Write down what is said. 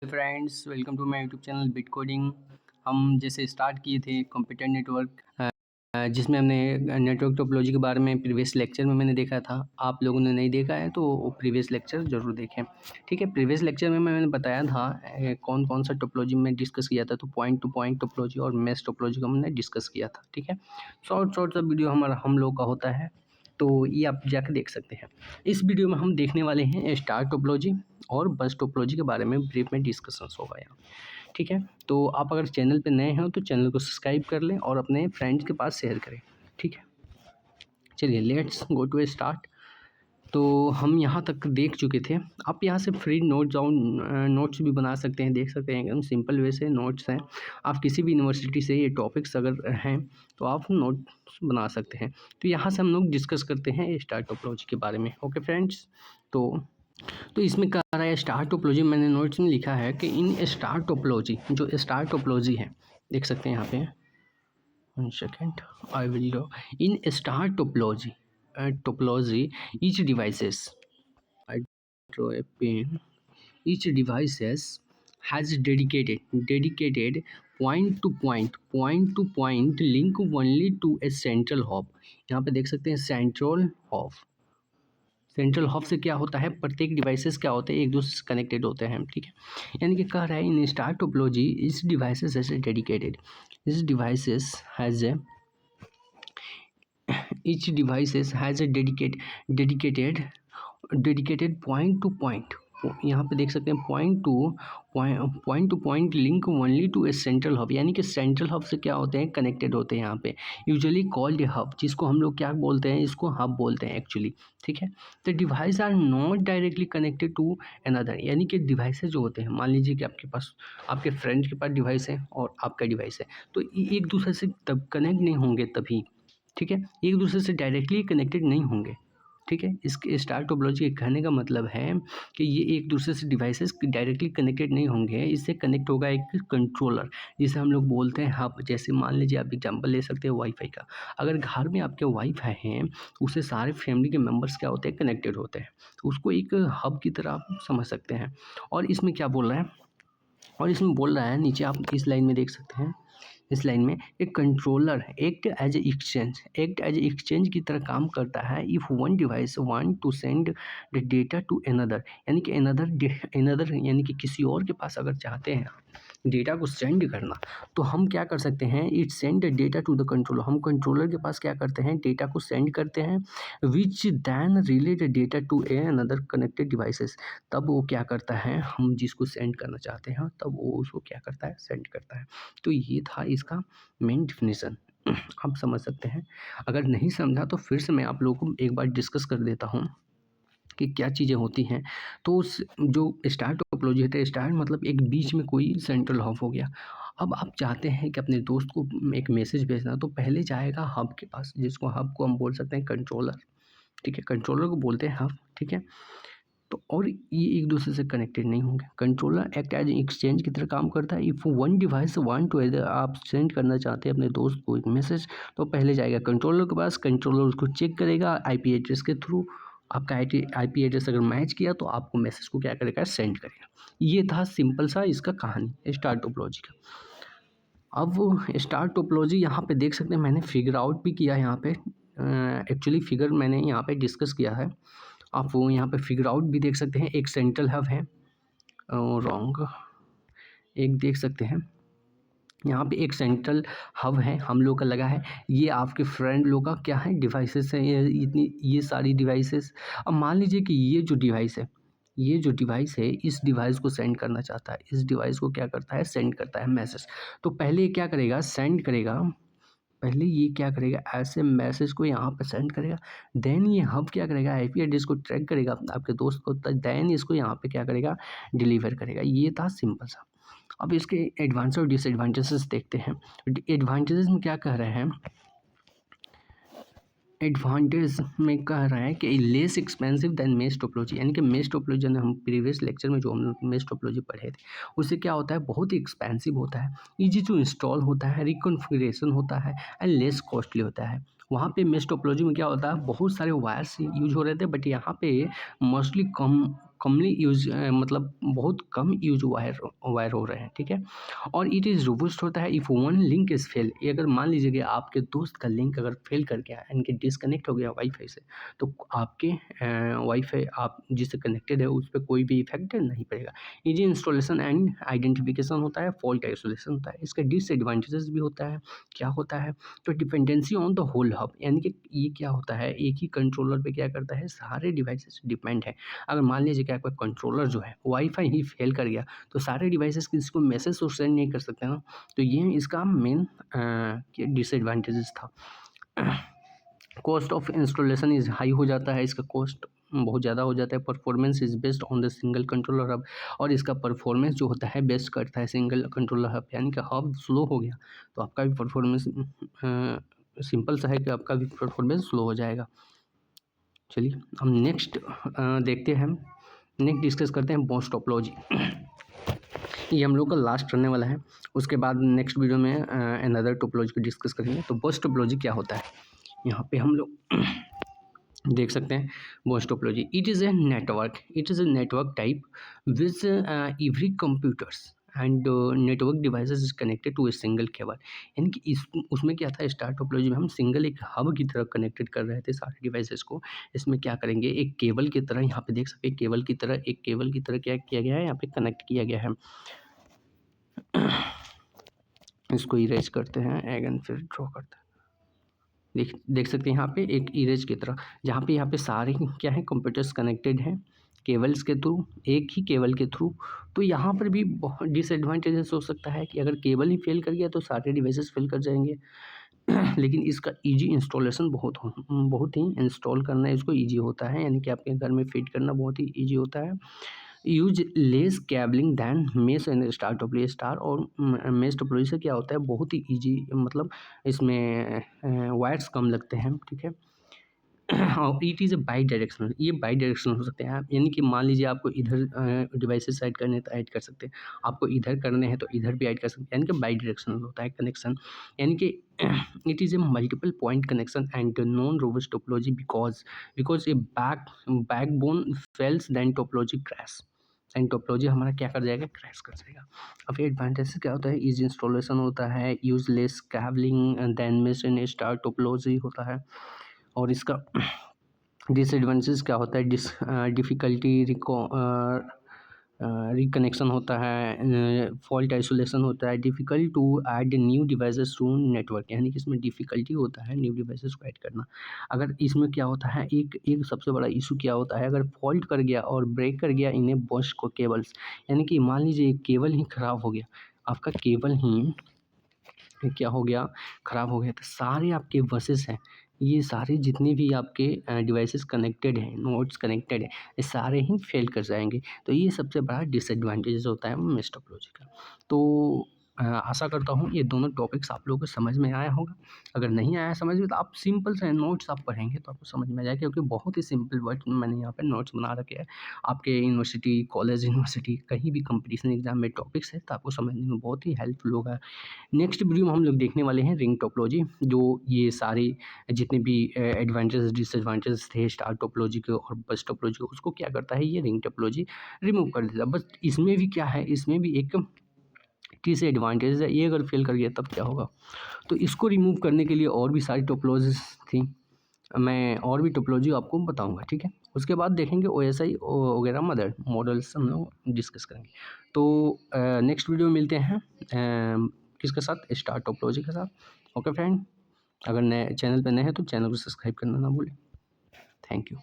Friends, welcome to my YouTube channel Bit Coding. हम जैसे start किए थे कंप्यूटर नेटवर्क, जिसमें हमने नेटवर्क टोपोलॉजी के बारे में प्रीवियस लेक्चर में मैंने देखा था। आप लोगों ने नहीं देखा है तो प्रीवियस लेक्चर ज़रूर देखें। ठीक है, प्रीवियस लेक्चर में मैंने बताया था कौन कौन सा टोपोलॉजी में डिस्कस किया था। तो पॉइंट टू पॉइंट टोपोलॉजी और मैश टोपोलॉजी को हमने डिस्कस किया था। ठीक है, शॉर्ट सा वीडियो हम लोग का होता है, तो ये आप जाकर देख सकते हैं। इस वीडियो में हम देखने वाले हैं स्टार टोपोलॉजी और बस टोपोलॉजी के बारे में ब्रीफ में डिस्कशंस होगा यहाँ। ठीक है, तो आप अगर चैनल पे नए हैं तो चैनल को सब्सक्राइब कर लें और अपने फ्रेंड्स के पास शेयर करें। ठीक है, चलिए लेट्स गो टू स्टार्ट। तो हम यहाँ तक देख चुके थे। आप यहाँ से फ्री नोट्स भी बना सकते हैं, देख सकते हैं एकदम सिंपल वे से नोट्स हैं। आप किसी भी यूनिवर्सिटी से ये टॉपिक्स अगर हैं तो आप नोट्स बना सकते हैं। तो यहाँ से हम लोग डिस्कस करते हैं स्टार टोपोलॉजी के बारे में। ओके फ्रेंड्स, तो इसमें कह रहा है स्टार टोपोलॉजी। मैंने नोट्स में लिखा है कि इन स्टार टोपोलॉजी, जो स्टार टोपोलॉजी है, देख सकते हैं यहाँ पे, 1 second, I will do in star topology each devices, I draw a pen, each devices has dedicated point to point link only to a central hub। यहाँ पे देख सकते हैं सेंट्रल हब से क्या होता है, प्रत्येक डिवाइसेस क्या होते हैं, एक दूसरे से कनेक्टेड होते हैं। ठीक है, यानी कि कह रहा है इन स्टार टोपोलॉजी इस डिवाइसेस हैज डेडिकेटेड, इस devices has a each devices has a dedicated point to point। यहाँ पे देख सकते हैं point to point link only to a central hub, यानी कि सेंट्रल हब से क्या होते हैं, कनेक्टेड होते हैं। यहाँ पे यूजुअली कॉल्ड ए हब, जिसको हम लोग क्या बोलते हैं, इसको हब बोलते हैं एक्चुअली। ठीक है, तो device are not directly connected to another, यानी कि डिवाइसेज जो होते हैं, मान लीजिए कि आपके पास, आपके फ्रेंड के पास डिवाइस है और आपका डिवाइस है, तो एक दूसरे से तब कनेक्ट नहीं होंगे तभी। ठीक है, एक दूसरे से डायरेक्टली कनेक्टेड नहीं होंगे। ठीक है, इसके स्टार टोपोलॉजी के कहने का मतलब है कि ये एक दूसरे से डिवाइसेस डायरेक्टली कनेक्टेड नहीं होंगे, इससे कनेक्ट होगा एक कंट्रोलर, जिसे हम लोग बोलते हैं हब। जैसे मान लीजिए आप एग्जांपल ले सकते हैं वाईफाई का। अगर घर में आपके वाईफाई हैं, उससे सारे फैमिली के मेम्बर्स क्या होते हैं, कनेक्टेड होते हैं, तो उसको एक हब की तरह आप समझ सकते हैं। और इसमें क्या बोल रहा है, और इसमें बोल रहा है, नीचे आप इस लाइन में देख सकते हैं, इस लाइन में एक controller act as a exchange की तरह काम करता है। If one device want to send the data to another, यानी कि अनदर यानी कि किसी और के पास अगर चाहते हैं डेटा को सेंड करना, तो हम क्या कर सकते हैं, it send data to the controller, हम कंट्रोलर के पास क्या करते हैं, डेटा को सेंड करते हैं, which then relate data to a another connected devices. तब वो क्या करता है, हम जिसको सेंड करना चाहते हैं तब वो उसको क्या करता है, सेंड करता है। तो ये था इसका मेन डिफिनीसन। आप समझ सकते हैं। अगर नहीं समझा तो फिर से मैं आप लोगों को एक बार डिस्कस कर देता हूँ कि क्या चीज़ें होती हैं। तो उस जो स्टार टोपोलॉजी होता है, स्टार मतलब एक बीच में कोई सेंट्रल हब हो गया। अब आप चाहते हैं कि अपने दोस्त को एक मैसेज भेजना, तो पहले जाएगा हब के पास, जिसको हब को हम बोल सकते हैं कंट्रोलर। ठीक है, कंट्रोलर को बोलते हैं हब। ठीक है, तो और ये एक दूसरे से कनेक्टेड नहीं होंगे। कंट्रोलर एक्ट एज एक्सचेंज की तरह काम करता है। If one device want to, आप सेंड करना चाहते हैं अपने दोस्त को एक मैसेज, तो पहले जाएगा कंट्रोलर के पास, कंट्रोलर उसको चेक करेगा आईपी एड्रेस के थ्रू। आपका आईपी एड्रेस अगर मैच किया तो आपको मैसेज को क्या करेगा, सेंड करेगा। ये था सिंपल सा इसका कहानी स्टार टोपोलॉजी का। अब स्टार टोपोलॉजी यहाँ पे देख सकते हैं, मैंने फिगर आउट भी किया यहाँ पे, एक्चुअली फिगर मैंने यहाँ पे डिस्कस किया है। आप वो यहाँ पे फिगर आउट भी देख सकते हैं। एक सेंट्रल हब है, रॉन्ग, एक देख सकते हैं यहाँ पे एक सेंट्रल हब है हम लोग का लगा है। ये आपके फ्रेंड लोग का क्या है, डिवाइसेस हैं, ये सारी डिवाइसेस। अब मान लीजिए कि ये जो डिवाइस है, इस डिवाइस को सेंड करना चाहता है, इस डिवाइस को क्या करता है, सेंड करता है मैसेज। तो पहले ये क्या करेगा, सेंड करेगा, पहले ये क्या करेगा, ऐसे मैसेज को यहाँ पे सेंड करेगा। देन ये हब क्या करेगा, आईपी एड्रेस को ट्रैक करेगा आपके दोस्त को, देन इसको यहाँ पे क्या करेगा, डिलीवर करेगा। ये था सिंपल सा। अब इसके एडवांस और डिसएडवांटेजेस देखते हैं। एडवांटेजेस में क्या कह रहे हैं, एडवांटेज में कह रहा है कि less expensive than mesh topology, यानी कि मेश टोपोलॉजी ने हम प्रीवियस लेक्चर में जो हम मेश टोपोलॉजी पढ़े थे, उससे क्या होता है, बहुत ही एक्सपेंसिव होता है, इजी टू इंस्टॉल होता है, रिकॉन्फ़िगरेशन होता है एंड लेस कॉस्टली होता है। वहाँ पे मेश टोपोलॉजी में क्या होता है, बहुत सारे वायर्स यूज हो रहे थे, बट यहाँ पे मोस्टली कम कमली यूज मतलब बहुत कम यूज वायर हो रहे हैं, ठीक है। और इट इज़ रोबस्ट होता है if one link is fail. ये अगर मान लीजिए कि आपके दोस्त का लिंक अगर फेल कर गया यानी कि डिसकनेक्ट हो गया वाईफाई से, तो आपके वाईफाई आप जिससे कनेक्टेड है उस पर कोई भी इफेक्ट नहीं पड़ेगा। इजी इंस्टॉलेशन एंड आइडेंटिफिकेशन होता है, फॉल्ट आइसोलेशन होता है। इसका डिसएडवांटेजेस भी होता है। क्या होता है? तो dependency on the whole hub, यानी कि ये क्या होता है, एक ही कंट्रोलर पे क्या करता है, सारे डिवाइसेस डिपेंड है। अगर मान लीजिए कि आपका कंट्रोलर जो है वाईफाई ही फेल कर गया, तो सारे डिवाइसेस किसी को मैसेज तो सेंड नहीं कर सकते ना। तो ये इसका मेन डिसएडवांटेजेस था। Cost of installation is high हो जाता है, इसका कॉस्ट बहुत ज़्यादा हो जाता है। Performance is based on the single controller hub, और इसका परफॉर्मेंस जो होता है बेस्ट करता है सिंगल कंट्रोलर हब। यानी कि हब स्लो हो गया तो आपका भी परफॉर्मेंस सिंपल सा है कि आपका भी परफॉर्मेंस स्लो हो जाएगा। चलिए हम नेक्स्ट देखते हैं, नेक्स्ट डिस्कस करते हैं बर्स्ट टोपोलॉजी। ये हम लोग का लास्ट रहने वाला है, उसके बाद नेक्स्ट वीडियो में अनदर टोपोलॉजी को डिस्कस करेंगे। तो बर्स्ट टोपोलॉजी क्या होता है, यहाँ पे हम लोग देख सकते हैं। Burst topology, it is a network type which every computers and network devices is connected to a single cable. यानी कि इस उसमें क्या था, स्टार टोपोलॉजी में हम सिंगल एक हब की तरह कनेक्टेड कर रहे थे सारे डिवाइसेस को। इसमें क्या करेंगे, एक केबल की तरह, यहाँ पे देख सकते हैं केबल की तरह क्या किया गया है, यहाँ पे कनेक्ट किया गया है। इसको इरेज करते हैं अगेन, फिर ड्रॉ करते हैं। देख सकते हैं यहाँ पे एक इरेज की तरह, जहाँ पे यहाँ पे सारे क्या है, कंप्यूटर्स कनेक्टेड हैं केबल्स के थ्रू, एक ही केबल के थ्रू। तो यहाँ पर भी बहुत डिसएडवांटेजेस हो सकता है कि अगर केबल ही फेल कर गया तो सारे डिवाइसेस फेल कर जाएंगे। लेकिन इसका इजी इंस्टॉलेशन बहुत ही इंस्टॉल करना इसको इजी होता है, यानी कि आपके घर में फिट करना बहुत ही इजी होता है। Use less cabling than mesh and star topology. Star और मेश टोपोलॉजी से क्या होता है, बहुत ही इजी, मतलब इसमें वायर्स कम लगते हैं, ठीक है। और it is A by directional, ये बाई डायरेक्शनल हो सकते हैं आप, यानी कि मान लीजिए आपको इधर डिवाइसेस ऐड करने हैं तो ऐड कर सकते हैं, आपको इधर करने हैं तो इधर भी ऐड कर सकते हैं, यानी कि बाई डायरेक्शनल होता है कनेक्शन। यानी कि it is a multiple point connection and non robust topology because a backbone fails then topology crash, and topology हमारा क्या कर जाएगा, क्रैश कर जाएगा। अब ये एडवांटेज क्या होता है, इजी इंस्टॉलेशन होता है, use less कैबलिंग then miss in star topology होता है। और इसका डिसएडवांटेज क्या होता है, डिफ़िकल्टी रिकनेक्शन होता है, फॉल्ट आइसोलेशन होता है, difficult to add new devices to network, यानी कि इसमें डिफ़िकल्टी होता है न्यू डिवाइसेस को ऐड करना। अगर इसमें क्या होता है, एक सबसे बड़ा इशू क्या होता है, अगर फॉल्ट कर गया और ब्रेक कर गया इन्हें बर्स्ट को केबल्स, यानी कि मान लीजिए एक केबल ही ख़राब हो गया, आपका केबल ही क्या हो गया, ख़राब हो गया, तो सारे आपके बसेस हैं, ये सारे जितने भी आपके डिवाइसेस कनेक्टेड हैं, नोड्स कनेक्टेड हैं, ये सारे ही फेल कर जाएंगे। तो ये सबसे बड़ा डिसएडवांटेज होता है मेश टोपोलॉजी का। तो आशा करता हूँ ये दोनों टॉपिक्स आप लोगों को समझ में आया होगा। अगर नहीं आया समझ में तो आप सिंपल से नोट्स आप पढ़ेंगे तो आपको समझ में आ जाएगा, क्योंकि बहुत ही सिंपल वर्ड मैंने यहाँ पे नोट्स बना रखे हैं। आपके यूनिवर्सिटी, कॉलेज, यूनिवर्सिटी कहीं भी कंपटीशन एग्जाम में टॉपिक्स है तो आपको समझने में बहुत ही हेल्पफुल होगा। नेक्स्ट वीडियो में हम लोग देखने वाले हैं रिंग टोपोलॉजी, जो ये सारे जितने भी एडवांटेज डिसएडवांटेज थे स्टार टोपोलॉजी के और बस टोपोलॉजी के, उसको क्या करता है, ये रिंग टोपोलॉजी रिमूव कर देता है। बस इसमें भी क्या है, इसमें भी एक डिसएडवांटेज है, ये अगर फेल कर गया तब क्या होगा। तो इसको रिमूव करने के लिए और भी सारी टोपोलॉजीज थी, मैं और भी टोपोलॉजी आपको बताऊंगा, ठीक है। उसके बाद देखेंगे OSI वगैरह मदर मॉडल्स हम लोग डिस्कस करेंगे। तो नेक्स्ट वीडियो में मिलते हैं किसके साथ, स्टार टोपोलॉजी के साथ। ओके फ्रेंड, अगर नए चैनल पर नए हैं तो चैनल को सब्सक्राइब करना ना भूलें। Thank you.